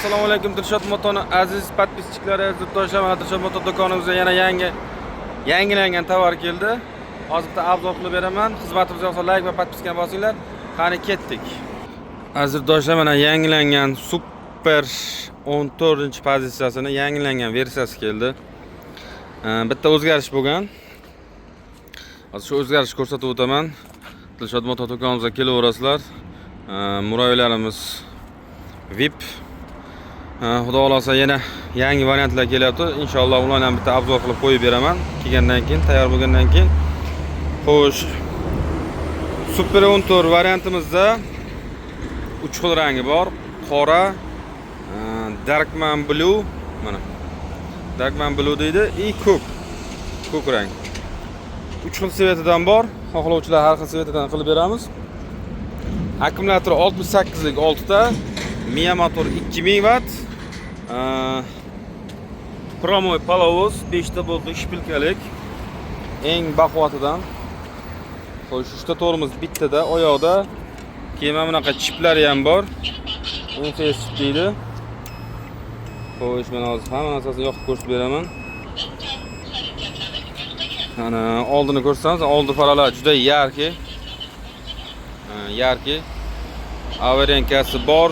Assalomu alaykum Dilshod Moto'ning aziz podpischiklari, yurtdoshlar, mana Dilshod Moto do'konimizga yana yangilangan tovar keldi. Hozir bitta obzor qilib beraman. Xizmatimizga yoqsa like va podpiskani bosinglar. Qani ketdik. Aziz do'stlar, mana yangilangan Super 14-pozitsiyasini yangilangan versiyasi keldi. Bitta o'zgarish bo'lgan. Hozir shu o'zgarishni ko'rsatib o'taman. Dilshod Moto do'konimizga kelaverasizlar. Muroylarimiz VIP. Xudo xolasa yana yangi variantlar kelyapti. Inshaalloh ularni ham bitta obzor qilib qo'yib beraman. Kelgandan keyin, tayyor bo'lgandan keyin. Xo'sh. Super 14 variantimizda 3 xil rangi bor. Qora, Darkman Blue, mana. Darkman Blue deydi, ko'k rang. 3 xil svetidan bor. Xohlovchilar har xil svetidan qilib beramiz. Akkumulyator 68 lik 6 ta, Mia motor 2000 watt. Promoy palovoz 5 ta boltli shpilkalik. Eng baquvvatidan. Xo'sh, 3 ta tormoz bittada, oyoqda. Keyin mana bunaqa chiplari ham bor. Interface chip deydi. Xo'sh, men hozir hamma narsasini yoqib ko'rsatib beraman. Mana oldini ko'rsatsangiz, oldi faralar juda yarki. Avarenkasi bor.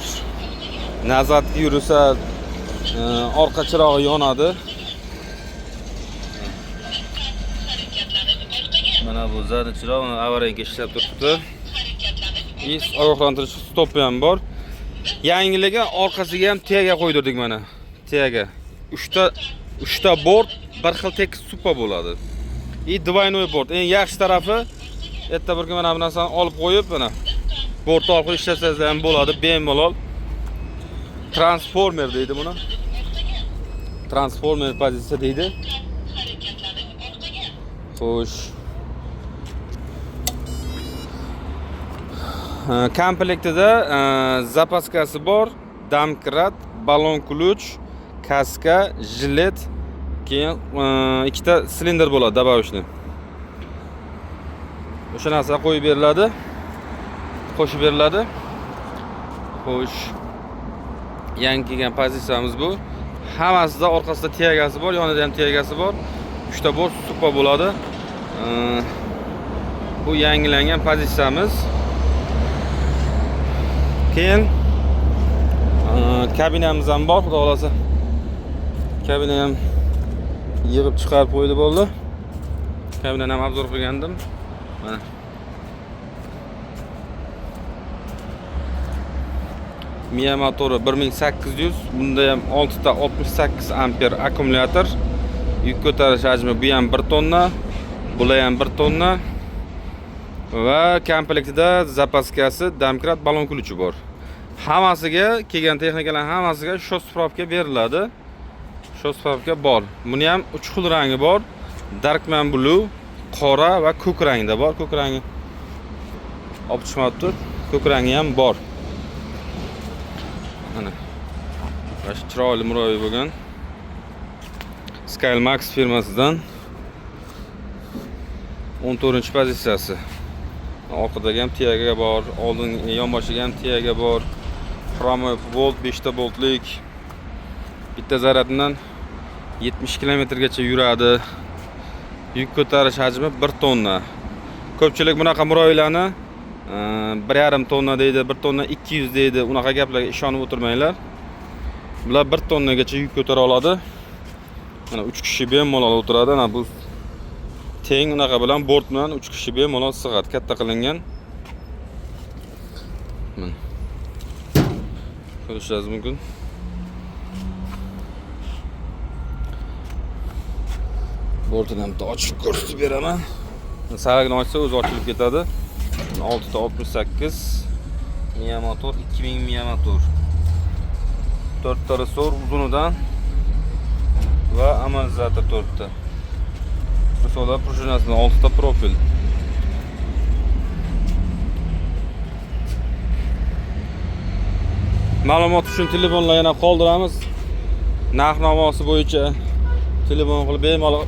Nazarga yursa orqa chirog'i yonadi. Mana bu zada chiroq avarenka ishlab turibdi. Ogohlantirish stopi ham bor. Yangiligi orqasiga ham tiyaga qo'ydirdik mana. Tiyaga 3 ta bord, bir xil tekis supa bo'ladi. Двойной bord. Eng yaxshi tarafi erta bir kun mana bu narsani olib qo'yib, mana bord orqali ishlasangiz ham bo'ladi, bemalol. Transformer deydi buni. Transformer pozitsiya deydi. Xo'sh. Komplektida zapaskasi bor, damkrat, balon ключ, kaska, jilet, keyin ikkita silindr bo'ladi, добавочный. O'sha narsa qo'yib beriladi. Qo'shib beriladi. Xo'sh. Yangi kelgan pozitsiyamiz bu. Hammasida orqasida tiyagasi bor, yonida ham tiyagasi bor. 3 ta bor, supa bo'ladi. Bu yangilangan pozitsiyamiz. Keyin kabinamiz ham bor, xudo xolasa. Kabina ham yig'ib chiqarib qo'ydi bo'ldi. Kabinani ham obzor qilgandim. Mana. Mia motori 1800, bunda ham 6 ta 68 amper akkumulyator. Yuk ko'tarish hajmi bu ham 1 tonna, bular ham 1 tonna. Va komplektida zapaskasi, damkrat, balon ключи bor. Hammasiga kelgan texnikalar hammasiga shoss spravka beriladi. Shoss spravka bor. Buni ham 3 xil rangi bor. Darkman Blue, qora va ko'k rangda bor. Ko'k rangi olib chiqmabdi. Ko'k rangi ham bor. Mana. Bash chiroyli muroyi bo'lgan. Skymax firmasidan 14-pozitsiyasi. Orqadagi ham tiyaga bor, oldin yonboshiga ham tiyaga bor. Promoy volt 5 ta boltlik. Bitta zaryaddan 70 km gacha yuradi. Yuk ko'tarish hajmi 1 tonna. Ko'pchilik bunaqa muroylarni 1,5 tonna deydi, 1 tonna 200 deydi. Unaqa gaplarga ishonib o'tirmanglar. Bular 1 tonnagacha yuk ko'tara oladi. Mana 3 kishi bemalol o'tiradi. Mana bu teng unaqa bilan bord bilan 3 kishi bemalol sig'adi. Katta qilingan. Mana. Ko'rishingiz mumkin. Bordini ham ochib ko'rsatib beraman. Saragini ochsa o'zi ochilib ketadi. 6 ta 68 Mia motor, 2000 Mia motor. 4 ta resor uzunidan va amortizator 4 ta. Resorlar prujinasidan 6 ta profil. Ma'lumot uchun telefonlar yana qoldiramiz. Narx-navosi bo'yicha telefon qilib bemalol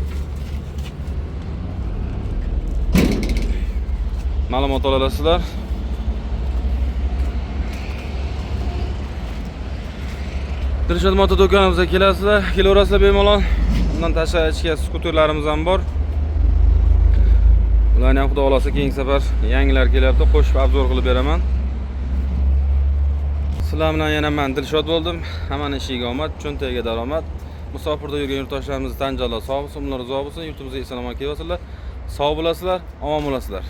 ma'lumot olasizlar. Dilshod moto do'konimizga kelasizlar, kelaverasizlar bemalol. Undan tashqari ichki skuterlarimiz ham bor. Ularni ham xudo xolasa keyingi safar yangilar kelyapti, qo'shib obzor qilib beraman. Sizlar bilan yana men Dilshod bo'ldim. Hammaning ishiga omad, cho'ntagiga daromad. Musofirda yurgan yurtdoshlarimiz tan joylar sog' bo'lsin, ular uzoq bo'lsin. Yurtimizga eson-omon kelib olsinlar. Sog' bo'lasizlar, omon bo'lasizlar.